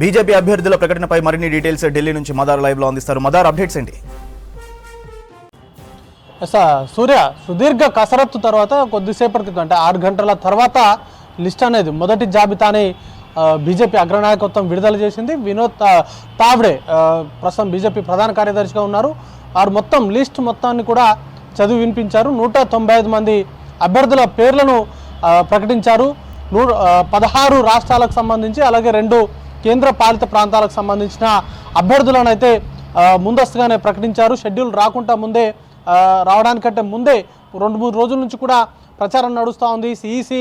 BJP అభ్యర్థుల ప్రకటనపై మరిన్ని details Delhi నుంచి మదార్ లైవ్ లో అందిస్తారు. మదార్, అప్డేట్స్ ఏంటి? సూర్య, సుదీర్ఘ కసరత్తు తర్వాత కొద్దిసేపటి క్రితం అంటే 6 గంటల తర్వాత లిస్ట్ అనేది మొదటి జాబితాని బీజేపీ అగ్రనాయకత్వం విడుదల చేసింది. వినోద్ తావ్డే ప్రస్తుతం బీజేపీ ప్రధాన కార్యదర్శిగా ఉన్నారు. వారు మొత్తం లిస్ట్ మొత్తాన్ని కూడా చదివి వినిపించారు. 195 మంది అభ్యర్థుల పేర్లను ప్రకటించారు. 16 రాష్ట్రాలకు సంబంధించి అలాగే 2 కేంద్ర పాలిత ప్రాంతాలకు సంబంధించిన అభ్యర్థులను అయితే ముందస్తుగానే ప్రకటించారు. షెడ్యూల్ రావడానికంటే ముందే 2-3 రోజుల నుంచి కూడా ప్రచారం నడుస్తూ ఉంది. సిఈసి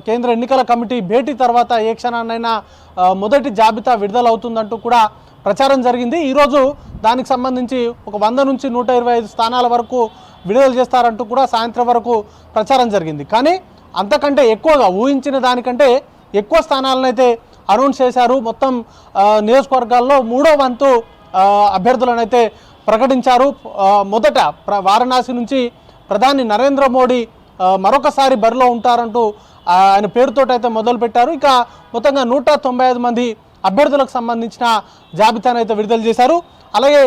కేంద్ర ఎన్నికల కమిటీ భేటీ తర్వాత ఏ క్షణాన్నైనా మొదటి జాబితా విడుదలవుతుందంటూ కూడా ప్రచారం జరిగింది. ఈరోజు దానికి సంబంధించి ఒక 100 నుంచి 125 స్థానాల వరకు విడుదల చేస్తారంటూ కూడా సాయంత్రం వరకు ప్రచారం జరిగింది. కానీ అంతకంటే ఎక్కువగా ఊహించిన దానికంటే ఎక్కువ స్థానాలను అయితే అనౌన్స్ చేశారు. మొత్తం నియోజకవర్గాల్లో 3వ వంతు అభ్యర్థులను అయితే ప్రకటించారు. మొదట వారణాసి నుంచి ప్రధాని నరేంద్ర మోడీ మరొకసారి బరిలో ఉంటారంటూ ఆయన పేరుతో అయితే మొదలుపెట్టారు. ఇక మొత్తంగా 195 మంది అభ్యర్థులకు సంబంధించిన జాబితాను అయితే విడుదల చేశారు. అలాగే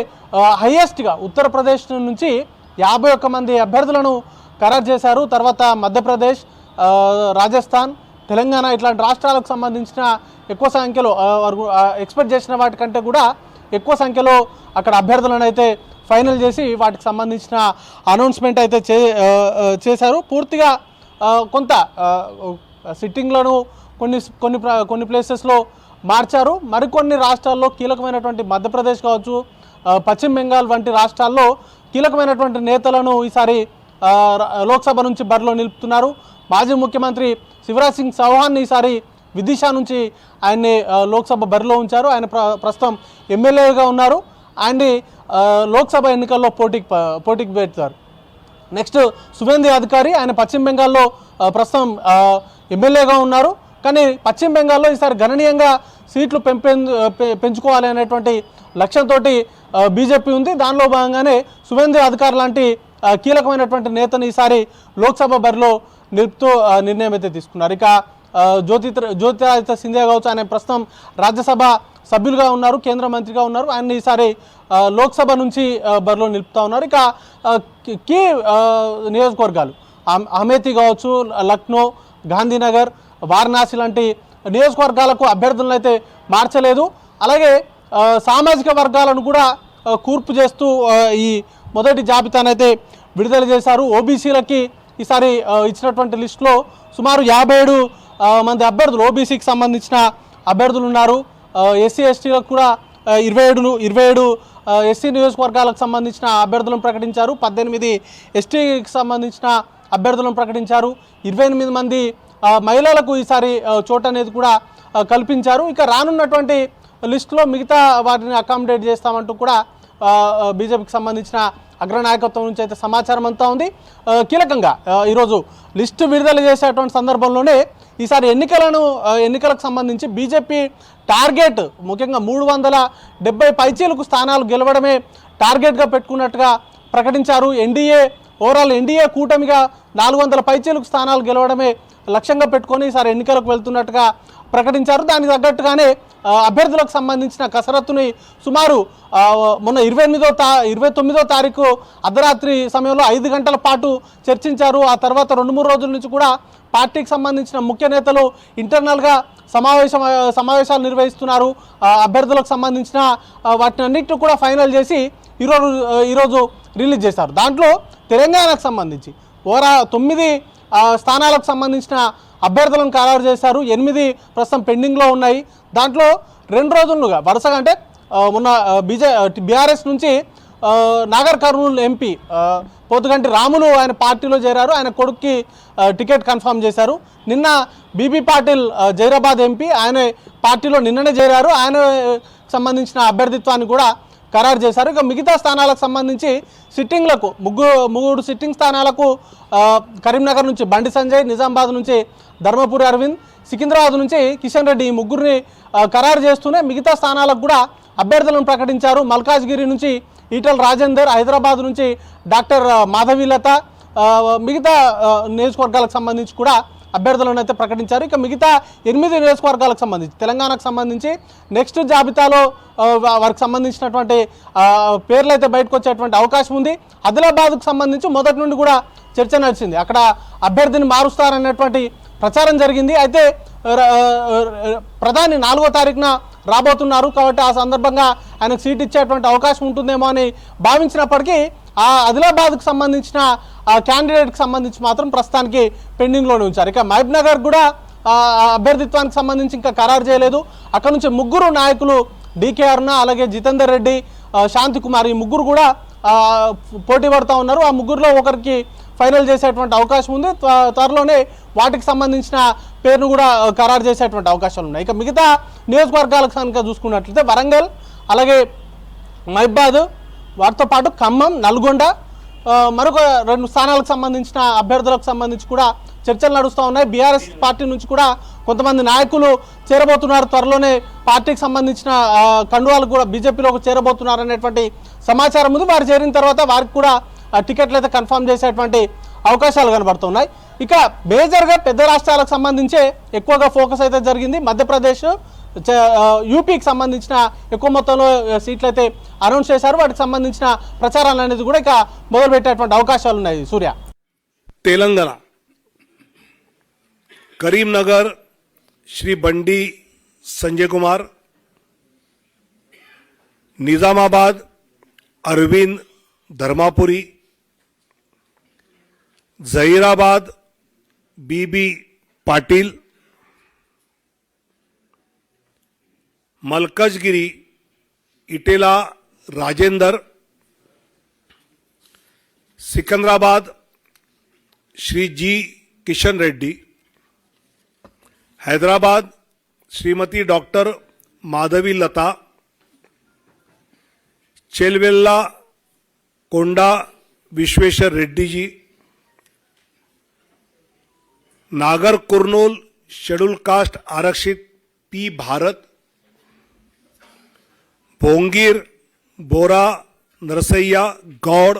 హైయెస్ట్గా ఉత్తరప్రదేశ్ నుంచి 51 మంది అభ్యర్థులను ఖరారు చేశారు. తర్వాత మధ్యప్రదేశ్, రాజస్థాన్, తెలంగాణ ఇట్లాంటి రాష్ట్రాలకు సంబంధించిన ఎక్కువ సంఖ్యలో ఎక్స్పెక్ట్ చేసిన వాటికంటే కూడా ఎక్కువ సంఖ్యలో అక్కడ అభ్యర్థులను అయితే ఫైనల్ చేసి వాటికి సంబంధించిన అనౌన్స్మెంట్ అయితే చేశారు. పూర్తిగా కొంత సిట్టింగ్లను కొన్ని ప్లేసెస్లో మార్చారు. మరికొన్ని రాష్ట్రాల్లో కీలకమైనటువంటి మధ్యప్రదేశ్ కావచ్చు, పశ్చిమ బెంగాల్ వంటి రాష్ట్రాల్లో కీలకమైనటువంటి నేతలను ఈసారి లోక్సభ నుంచి బరిలో నిలుపుతున్నారు. మాజీ ముఖ్యమంత్రి శివరాజ్ సింగ్ చౌహాన్ ఈసారి విదిశా నుంచి ఆయన్ని లోక్సభ బరిలో ఉంచారు. ఆయన ప్రస్తుతం ఎమ్మెల్యేగా ఉన్నారు. ఆయన్ని లోక్సభ ఎన్నికల్లో పోటీకి పెడతారు. నెక్స్ట్ సువేందు అధికారి, ఆయన పశ్చిమ బెంగాల్లో ప్రస్తుతం ఎమ్మెల్యేగా ఉన్నారు. కానీ పశ్చిమ బెంగాల్లో ఈసారి గణనీయంగా సీట్లు పెంచుకోవాలి అనేటువంటి లక్ష్యంతో బీజేపీ ఉంది. దానిలో భాగంగానే సువేందు అధికారి లాంటి కీలకమైనటువంటి నేతను ఈసారి లోక్సభ బరిలో నిలుపుతూ నిర్ణయం అయితే తీసుకున్నారు. ఇక జ్యోతిరాదిత్య సింధియా కావచ్చు, ఆయన ప్రస్తుతం రాజ్యసభ సభ్యులుగా ఉన్నారు, కేంద్ర మంత్రిగా ఉన్నారు. ఆయన ఈసారి లోక్సభ నుంచి బరిలో నిలుపుతూ ఉన్నారు. ఇక కీ నియోజకవర్గాలు అమేథీ కావచ్చు, లక్నో, గాంధీనగర్, వారణాసి లాంటి నియోజకవర్గాలకు అభ్యర్థులను అయితే మార్చలేదు. అలాగే సామాజిక వర్గాలను కూడా కూర్పు చేస్తూ ఈ మొదటి జాబితానైతే విడుదల చేశారు. ఓబీసీలకి ఈసారి ఇచ్చినటువంటి లిస్టులో సుమారు 57 మంది అభ్యర్థులు ఓబీసీకి సంబంధించిన అభ్యర్థులు ఉన్నారు. ఎస్సీ ఎస్టీలకు కూడా 27 ఎస్సీ నియోజకవర్గాలకు సంబంధించిన అభ్యర్థులను ప్రకటించారు. 18 ఎస్టీకి సంబంధించిన అభ్యర్థులను ప్రకటించారు. 28 మంది మహిళలకు ఈసారి చోటు అనేది కూడా కల్పించారు. ఇక రానున్నటువంటి లిస్టులో మిగతా వాటిని అకామిడేట్ చేస్తామంటూ కూడా బీజేపీకి సంబంధించిన అగ్రనాయకత్వం నుంచి అయితే సమాచారం అంతా ఉంది. కీలకంగా ఈరోజు లిస్టు విడుదల చేసేటువంటి సందర్భంలోనే ఈసారి ఎన్నికలకు సంబంధించి బీజేపీ టార్గెట్ ముఖ్యంగా 370 పైచీలకు స్థానాలు గెలవడమే టార్గెట్గా పెట్టుకున్నట్టుగా ప్రకటించారు. ఎన్డీఏ కూటమిగా 400 పైచీలకు స్థానాలు గెలవడమే లక్ష్యంగా పెట్టుకొని ఈసారి ఎన్నికలకు వెళ్తున్నట్టుగా ప్రకటించారు. దానికి తగ్గట్టుగానే అభ్యర్థులకు సంబంధించిన కసరత్తుని సుమారు మొన్న 29వ తారీఖు అర్ధరాత్రి సమయంలో 5 గంటల పాటు చర్చించారు. ఆ తర్వాత 2-3 రోజుల నుంచి కూడా పార్టీకి సంబంధించిన ముఖ్య నేతలు ఇంటర్నల్గా సమావేశాలు నిర్వహిస్తున్నారు. అభ్యర్థులకు సంబంధించిన వాటిని అన్నింటినీ కూడా ఫైనల్ చేసి ఈరోజు రిలీజ్ చేశారు. దాంట్లో తెలంగాణకు సంబంధించి 9 స్థానాలకు సంబంధించిన అభ్యర్థులను ఖరారు చేశారు. 8 ప్రస్తుతం పెండింగ్లో ఉన్నాయి. దాంట్లో 2 రోజులుగా వరుసగా అంటే మొన్న బీఆర్ఎస్ నుంచి నాగర్ కర్నూలు ఎంపీ పోతుగంటి రాములు ఆయన పార్టీలో చేరారు. ఆయన కొడుక్కి టికెట్ కన్ఫర్మ్ చేశారు. నిన్న బీబీ పాటిల్ జైరాబాద్ ఎంపీ ఆయన పార్టీలో నిన్ననే చేరారు. ఆయన సంబంధించిన అభ్యర్థిత్వాన్ని కూడా ఖరారు చేశారు. ఇక మిగతా స్థానాలకు సంబంధించి సిట్టింగ్లకు 3 సిట్టింగ్ స్థానాలకు కరీంనగర్ నుంచి బండి సంజయ్, నిజామాబాద్ నుంచి ధర్మపురి అరవింద్, సికింద్రాబాద్ నుంచి కిషన్ రెడ్డి, ఈ ముగ్గురిని ఖరారు చేస్తూనే మిగతా స్థానాలకు కూడా అభ్యర్థులను ప్రకటించారు. మల్కాజ్గిరి నుంచి ఈటల రాజేందర్, హైదరాబాద్ నుంచి డాక్టర్ మాధవీలత, మిగతా నియోజకవర్గాలకు సంబంధించి కూడా అభ్యర్థులను అయితే ప్రకటించారు. ఇక మిగతా 8 నియోజకవర్గాలకు సంబంధించి తెలంగాణకు సంబంధించి నెక్స్ట్ జాబితాలో వారికి సంబంధించినటువంటి పేర్లు అయితే బయటకు వచ్చేటువంటి అవకాశం ఉంది. ఆదిలాబాద్కు సంబంధించి మొదటి నుండి కూడా చర్చ నడిచింది. అక్కడ అభ్యర్థిని మారుస్తారనేటువంటి ప్రచారం జరిగింది. అయితే ప్రధాని 4వ తారీఖున రాబోతున్నారు కాబట్టి ఆ సందర్భంగా ఆయనకు సీట్ ఇచ్చేటువంటి అవకాశం ఉంటుందేమో అని భావించినప్పటికీ ఆ ఆదిలాబాద్కు సంబంధించిన క్యాండిడేట్కి సంబంధించి మాత్రం ప్రస్తుతానికి పెండింగ్లోనే ఉంచారు. ఇక మహబూబ్ నగర్ కూడా అభ్యర్థిత్వానికి సంబంధించి ఇంకా ఖరారు చేయలేదు. అక్కడ నుంచి 3 నాయకులు డీకే అరుణ, అలాగే జితేందర్ రెడ్డి, శాంతి కుమార్, ఈ 3 కూడా పోటీ పడుతూ ఉన్నారు. ఆ 3లో ఒకరికి ఫైనల్ చేసేటువంటి అవకాశం ఉంది. త్వరలోనే వాటికి సంబంధించిన పేరును కూడా ఖరారు చేసేటువంటి అవకాశాలు ఉన్నాయి. ఇక మిగతా నియోజకవర్గాలకు కనుక చూసుకున్నట్లయితే వరంగల్, అలాగే మహబాద్, వాటితో పాటు ఖమ్మం, నల్గొండ, మరొక 2 స్థానాలకు సంబంధించిన అభ్యర్థులకు సంబంధించి కూడా చర్చలు నడుస్తూ ఉన్నాయి. బీఆర్ఎస్ పార్టీ నుంచి కూడా కొంతమంది నాయకులు చేరబోతున్నారు. త్వరలోనే పార్టీకి సంబంధించిన కండువాలు కూడా బీజేపీలోకి చేరబోతున్నారు అనేటువంటి సమాచారం ఉంది. వారు చేరిన తర్వాత వారికి కూడా టికెట్లు అయితే కన్ఫర్మ్ చేసేటువంటి అవకాశాలు కనబడుతున్నాయి. ఇక మేజర్గా పెద్ద రాష్ట్రాలకు సంబంధించే ఎక్కువగా ఫోకస్ అయితే జరిగింది. మధ్యప్రదేశ్, యూపీకి సంబంధించిన ఎక్కువ మొత్తంలో సీట్లు అయితే అనౌన్స్ చేశారు. వాటికి సంబంధించిన ప్రచారాలు అనేది కూడా ఇక మొదలుపెట్టేటువంటి అవకాశాలు ఉన్నాయి. సూర్య, तेलंगाना करीमनगर श्री बंडी संजय कुमार, निजामाबाद अरविंद धर्मापुरी, जहीराबाद बीबी पाटिल, मलकजगिरी इटेला राजेंदर, सिकंदराबाद श्री जी किशन रेड्डी, हैदराबाद श्रीमती डॉक्टर माधवी लता, चेलवेल्ला कोंडा विश्वेश्वर रेड्डी जी, नागर कुर्नूल शेड्यूल कास्ट आरक्षित पी भारत, भोंगीर बोरा नरसैया गौड़,